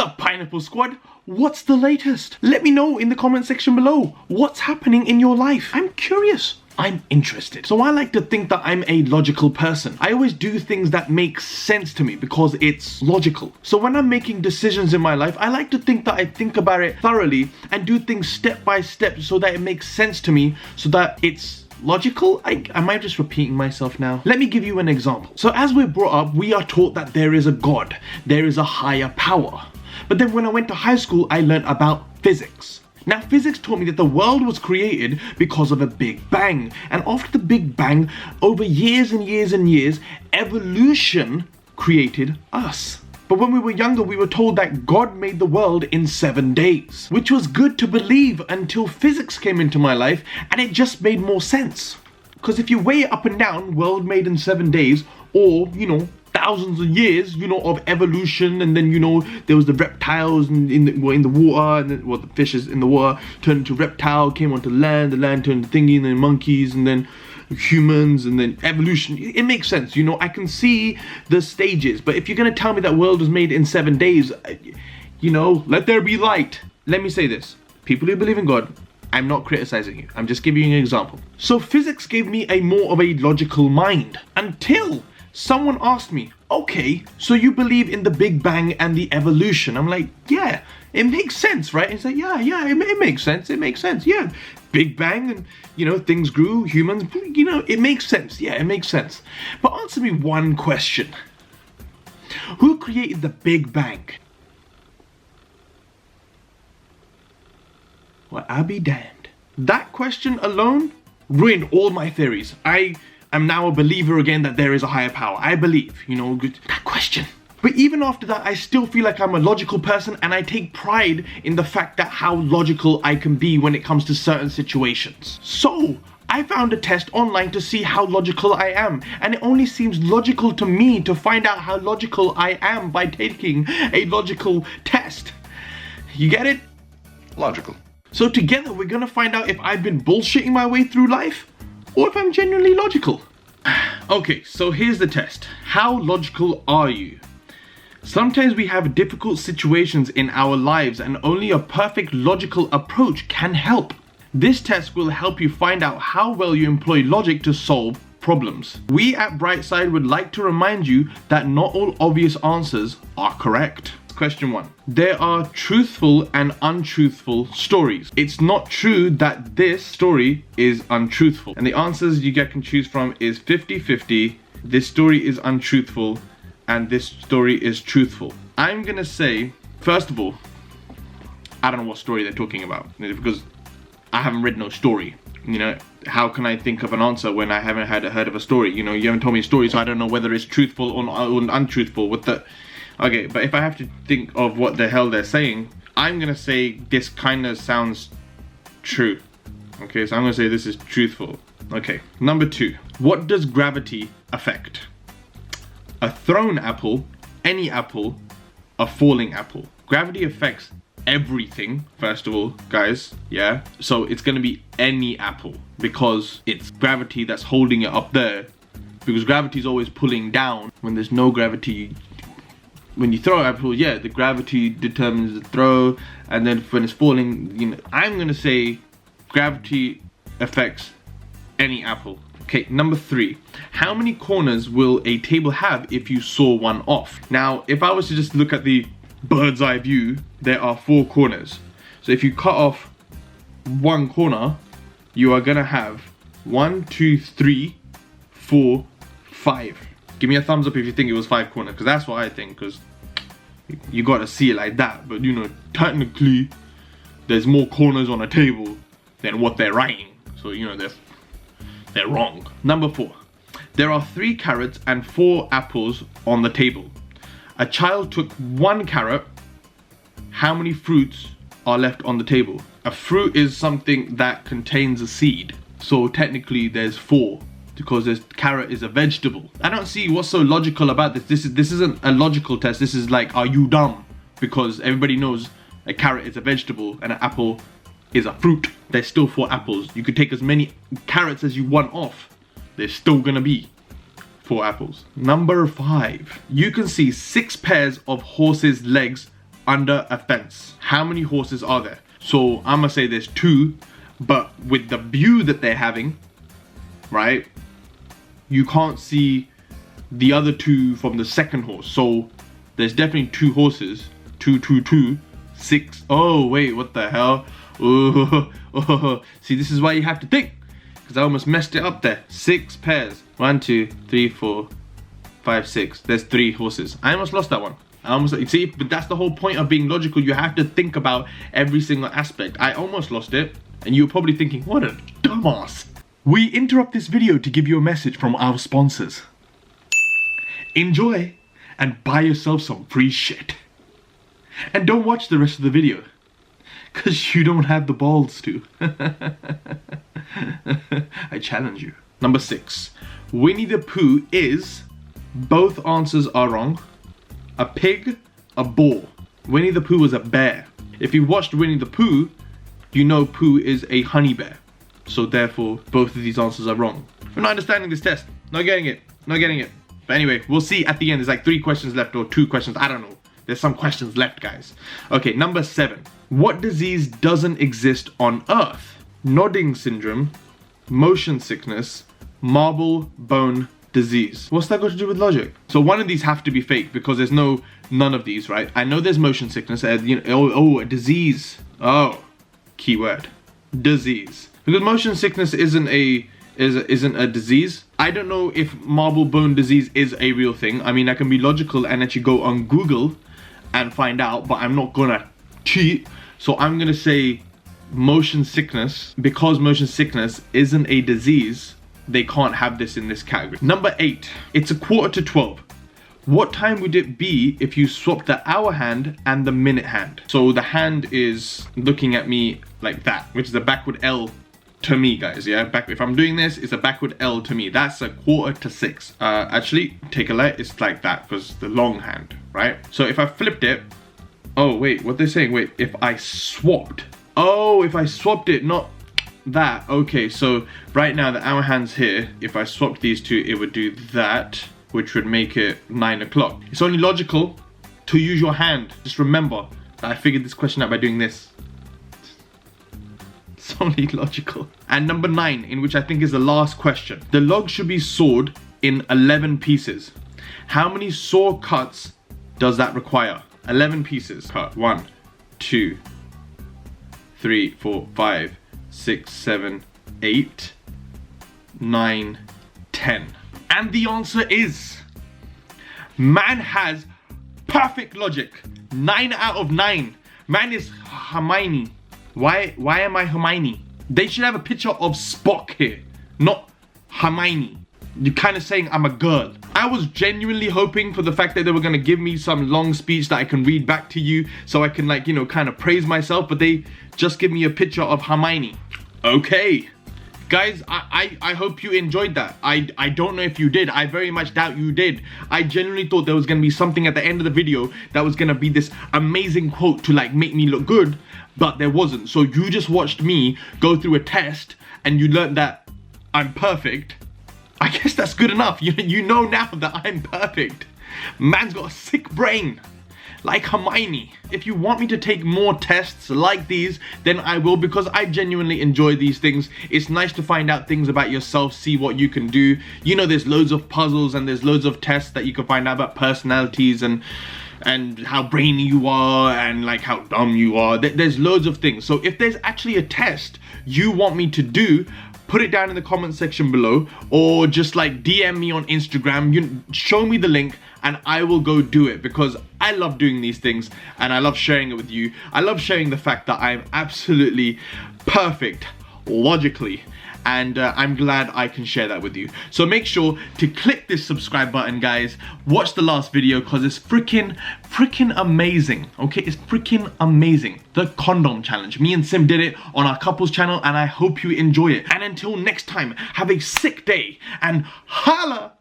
up, Pineapple Squad? What's the latest? Let me know in the comment section below. What's happening in your life? I'm curious. I'm interested. So I like to think that I'm a logical person. I always do things that make sense to me because it's logical. So when I'm making decisions in my life, I like to think that I think about it thoroughly and do things step by step so that it makes sense to me, so that it's logical. Am I just repeating myself now? Let me give you an example. So as we're brought up, we are taught that there is a God, there is a higher power. But then when I went to high school, I learned about physics. Now, physics taught me that the world was created because of a Big Bang. And after the Big Bang, over years and years and years, evolution created us. But when we were younger, we were told that God made the world in 7 days, which was good to believe until physics came into my life and it just made more sense. Because if you weigh it up and down, world made in 7 days, or, thousands of years, of evolution, and then, there was the reptiles in the water, and then, the fishes in the water turned into reptile, came onto land, the land turned to thingy, and then monkeys, and then humans, and then evolution. It makes sense, I can see the stages. But if you're gonna tell me that world was made in 7 days, let there be light. Let me say this, people who believe in God, I'm not criticizing you, I'm just giving you an example. So physics gave me a more of a logical mind until someone asked me, okay, so you believe in the Big Bang and the evolution? I'm like, yeah, it makes sense, right? And he's like, yeah, it makes sense, yeah. Big Bang, and, things grew, humans, it makes sense, yeah, it makes sense. But answer me one question. Who created the Big Bang? Well, I'll be damned. That question alone ruined all my theories. I'm now a believer again that there is a higher power. I believe, that question. But even after that, I still feel like I'm a logical person, and I take pride in the fact that how logical I can be when it comes to certain situations. So I found a test online to see how logical I am, and it only seems logical to me to find out how logical I am by taking a logical test. You get it? Logical. So together we're gonna find out if I've been bullshitting my way through life, or if I'm genuinely logical. Okay, so here's the test. How logical are you? Sometimes we have difficult situations in our lives, and only a perfect logical approach can help. This test will help you find out how well you employ logic to solve problems. We at Brightside would like to remind you that not all obvious answers are correct. Question 1. There are truthful and untruthful stories. It's not true that this story is untruthful. And the answers you can choose from is 50-50, this story is untruthful, and this story is truthful. I'm gonna say, first of all, I don't know what story they're talking about, because I haven't read no story. How can I think of an answer when I haven't heard of a story? You haven't told me a story, so I don't know whether it's truthful or untruthful. Okay, but if I have to think of what the hell they're saying, I'm gonna say this kind of sounds true. Okay, so I'm gonna say this is truthful. Okay, number 2. What does gravity affect? A thrown apple, any apple, a falling apple. Gravity affects everything, first of all, guys, yeah? So it's gonna be any apple, because it's gravity that's holding it up there. Because gravity is always pulling down. When there's no gravity, when you throw an apple, yeah, the gravity determines the throw, and then when it's falling, I'm gonna say gravity affects any apple. Okay, number 3. How many corners will a table have if you saw one off? Now, if I was to just look at the bird's eye view, there are 4 corners. So if you cut off one corner, you are gonna have 1, 2, 3, 4, 5. Give me a thumbs up if you think it was 5 corners, because that's what I think, because you gotta see it like that. But technically, there's more corners on a table than what they're writing. So, they're wrong. Number 4. There are 3 carrots and 4 apples on the table. A child took 1 carrot. How many fruits are left on the table? A fruit is something that contains a seed. So technically there's 4. Because this carrot is a vegetable. I don't see what's so logical about this. This isn't a logical test. This is like, are you dumb? Because everybody knows a carrot is a vegetable and an apple is a fruit. There's still 4 apples. You could take as many carrots as you want off. There's still gonna be 4 apples. Number 5. You can see 6 pairs of horses' legs under a fence. How many horses are there? So I'm gonna say there's 2, but with the view that they're having, right, you can't see the other 2 from the second horse. So there's definitely 2 horses. 2, 2, 2, 6. Oh wait, what the hell? Oh. See, this is why you have to think, because I almost messed it up there. 6 pairs. 1, 2, 3, 4, 5, 6. There's 3 horses. I almost lost that one. I almost, see, but that's the whole point of being logical. You have to think about every single aspect. I almost lost it, and you're probably thinking, what a dumbass. We interrupt this video to give you a message from our sponsors. Enjoy and buy yourself some free shit. And don't watch the rest of the video, because you don't have the balls to. I challenge you. Number 6. Winnie the Pooh is, both answers are wrong, a pig, a boar. Winnie the Pooh was a bear. If you watched Winnie the Pooh, you know Pooh is a honey bear. So therefore, both of these answers are wrong. I'm not understanding this test. Not getting it. Not getting it. But anyway, we'll see at the end. There's like 3 questions left, or 2 questions. I don't know. There's some questions left, guys. Okay, number 7. What disease doesn't exist on Earth? Nodding syndrome, motion sickness, marble bone disease. What's that got to do with logic? So one of these have to be fake, because there's none of these, right? I know there's motion sickness. You know, a disease. Oh, keyword, disease. Because motion sickness isn't a disease. I don't know if marble bone disease is a real thing. I mean, I can be logical and actually go on Google and find out, but I'm not gonna cheat. So I'm gonna say motion sickness. Because motion sickness isn't a disease, they can't have this in this category. Number 8. It's a 11:45. What time would it be if you swapped the hour hand and the minute hand? So the hand is looking at me like that, which is a backward L to me, guys. Yeah, if I'm doing this, it's a backward L to me. That's a 5:45. Actually, take a look. It's like that because the long hand, right? So if I flipped it, oh wait, what they're saying? Wait, if I swapped. Oh, if I swapped it, not that. Okay, so right now the hour hand's here. If I swapped these 2, it would do that, which would make it 9 o'clock. It's only logical to use your hand. Just remember that I figured this question out by doing this. It's only logical. And number 9, in which I think is the last question. The log should be sawed in 11 pieces. How many saw cuts does that require? 11 pieces. Cut. 1, 2, 3, 4, 5, 6, 7, 8, 9, 10. And the answer is, man has perfect logic. 9 out of 9. Man is Hermione. Why am I Hermione? They should have a picture of Spock here, not Hermione. You're kind of saying I'm a girl. I was genuinely hoping for the fact that they were going to give me some long speech that I can read back to you so I can, like, you know, kind of praise myself, but they just give me a picture of Hermione. Okay. Guys, I hope you enjoyed that. I don't know if you did. I very much doubt you did. I genuinely thought there was going to be something at the end of the video that was going to be this amazing quote to, like, make me look good, but there wasn't. So you just watched me go through a test and you learned that I'm perfect. I guess that's good enough. You know now that I'm perfect. Man's got a sick brain, like Hermione. If you want me to take more tests like these, then I will, because I genuinely enjoy these things. It's nice to find out things about yourself, see what you can do. You know, there's loads of puzzles and there's loads of tests that you can find out about personalities and how brainy you are and like how dumb you are. There's loads of things. So if there's actually a test you want me to do, put it down in the comment section below, or just like DM me on Instagram. You show me the link and I will go do it, because I love doing these things and I love sharing it with you. I love sharing the fact that I'm absolutely perfect logically, and I'm glad I can share that with you. So make sure to click this subscribe button, guys. Watch the last video, because it's freaking amazing. Okay, it's freaking amazing. The condom challenge. Me and Sim did it on our couples channel, and I hope you enjoy it. And until next time, have a sick day and holla!